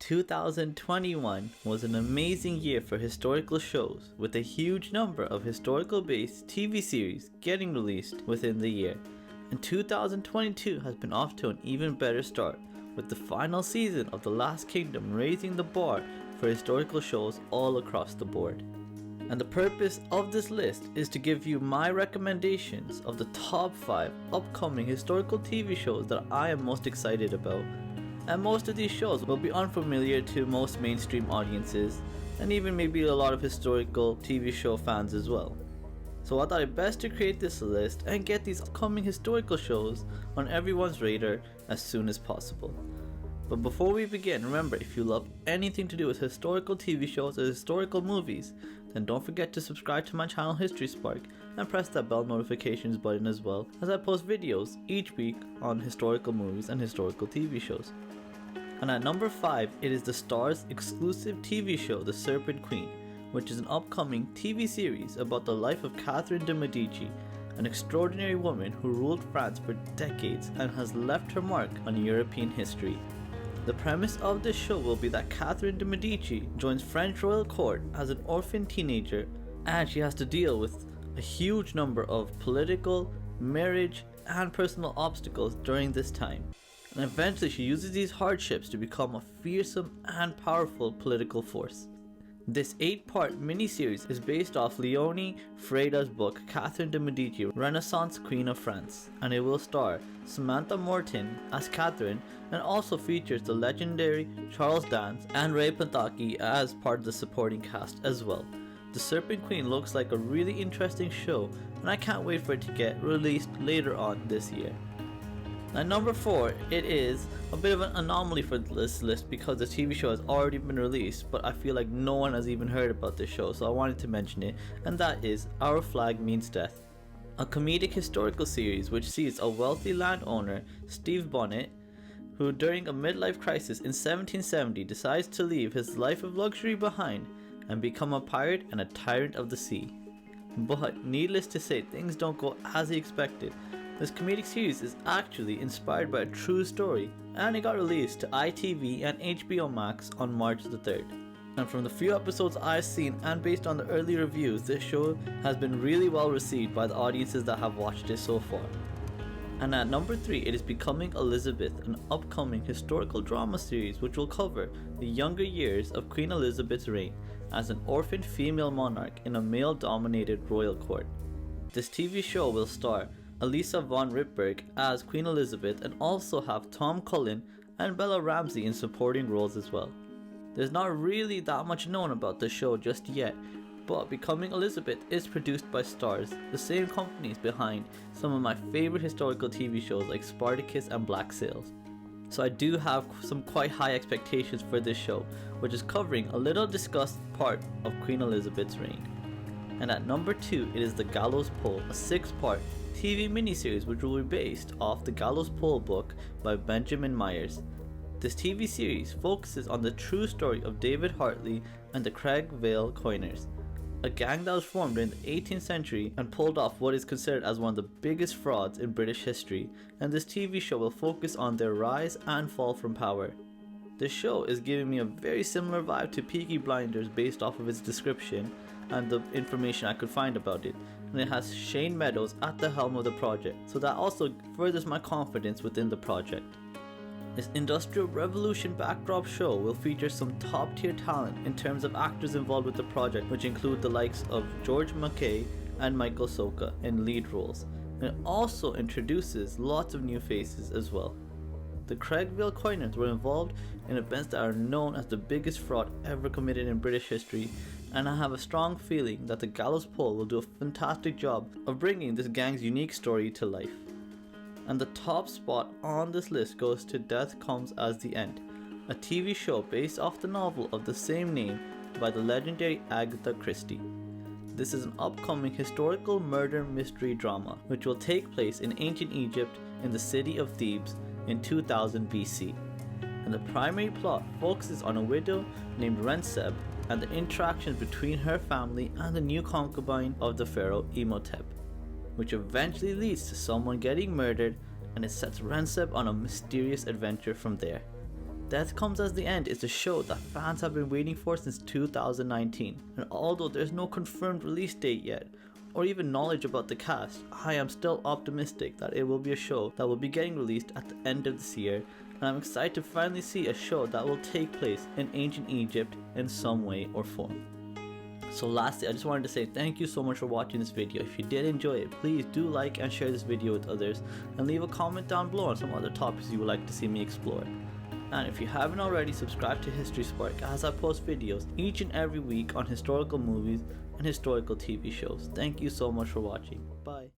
2021 was an amazing year for historical shows, with a huge number of historical based TV series getting released within the year. And 2022 has been off to an even better start, with the final season of The Last Kingdom raising the bar for historical shows all across the board. And the purpose of this list is to give you my recommendations of the top 5 upcoming historical TV shows that I am most excited about. And most of these shows will be unfamiliar to most mainstream audiences, and even maybe a lot of historical TV show fans as well. So I thought it best to create this list and get these upcoming historical shows on everyone's radar as soon as possible. But before we begin, remember, if you love anything to do with historical TV shows or historical movies, then don't forget to subscribe to my channel History Spark and press that bell notifications button as well, as I post videos each week on historical movies and historical TV shows. And at number 5, it is the Starz exclusive TV show The Serpent Queen, which is an upcoming TV series about the life of Catherine de Medici, an extraordinary woman who ruled France for decades and has left her mark on European history. The premise of this show will be that Catherine de Medici joins French royal court as an orphan teenager, and she has to deal with a huge number of political, marriage, and personal obstacles during this time. And eventually she uses these hardships to become a fearsome and powerful political force. This 8-part miniseries is based off Leone Freda's book Catherine de Medici, Renaissance Queen of France, and it will star Samantha Morton as Catherine and also features the legendary Charles Dance and Ray Pantaki as part of the supporting cast as well. The Serpent Queen looks like a really interesting show, and I can't wait for it to get released later on this year. At number 4, it is a bit of an anomaly for this list because the TV show has already been released, but I feel like no one has even heard about this show, so I wanted to mention it, and that is Our Flag Means Death, a comedic historical series which sees a wealthy landowner, Steve Bonnet, who during a midlife crisis in 1770 decides to leave his life of luxury behind and become a pirate and a tyrant of the sea. But needless to say, things don't go as he expected. This comedic series is actually inspired by a true story, and it got released to ITV and HBO Max on March the 3rd. And from the few episodes I've seen and based on the early reviews, this show has been really well received by the audiences that have watched it so far. And at number 3, it is Becoming Elizabeth, an upcoming historical drama series which will cover the younger years of Queen Elizabeth's reign as an orphaned female monarch in a male-dominated royal court. This TV show will star Elisa von Ripberg as Queen Elizabeth and also have Tom Cullen and Bella Ramsey in supporting roles as well. There's not really that much known about the show just yet, but Becoming Elizabeth is produced by Starz, the same companies behind some of my favorite historical TV shows like Spartacus and Black Sails. So I do have some quite high expectations for this show, which is covering a little discussed part of Queen Elizabeth's reign. And at number 2, it is The Gallows Pole, a 6-part TV miniseries which will be based off the Gallows Pole book by Benjamin Myers. This TV series focuses on the true story of David Hartley and the Craig Vale Coiners, a gang that was formed during the 18th century and pulled off what is considered as one of the biggest frauds in British history, and this TV show will focus on their rise and fall from power. This show is giving me a very similar vibe to Peaky Blinders based off of its description and the information I could find about it, and it has Shane Meadows at the helm of the project, so that also furthers my confidence within the project. This industrial revolution backdrop show will feature some top tier talent in terms of actors involved with the project, which include the likes of George Mackay and Michael Soka in lead roles, and it also introduces lots of new faces as well. The Craig Vale Coiners were involved in events that are known as the biggest fraud ever committed in British history, and I have a strong feeling that the Gallows Pole will do a fantastic job of bringing this gang's unique story to life. And the top spot on this list goes to Death Comes as the End, a TV show based off the novel of the same name by the legendary Agatha Christie. This is an upcoming historical murder mystery drama which will take place in ancient Egypt in the city of Thebes in 2000 BC. And the primary plot focuses on a widow named Renseb and the interactions between her family and the new concubine of the pharaoh Imhotep, which eventually leads to someone getting murdered, and it sets Renseb on a mysterious adventure from there. Death Comes as the End is a show that fans have been waiting for since 2019, and although there's no confirmed release date yet, or even knowledge about the cast, I am still optimistic that it will be a show that will be getting released at the end of this year, and I'm excited to finally see a show that will take place in ancient Egypt in some way or form. So lastly, I just wanted to say thank you so much for watching this video. If you did enjoy it, please do like and share this video with others, and leave a comment down below on some other topics you would like to see me explore. And if you haven't already, subscribe to History Spark, as I post videos each and every week on historical movies and historical TV shows. Thank you so much for watching. Bye.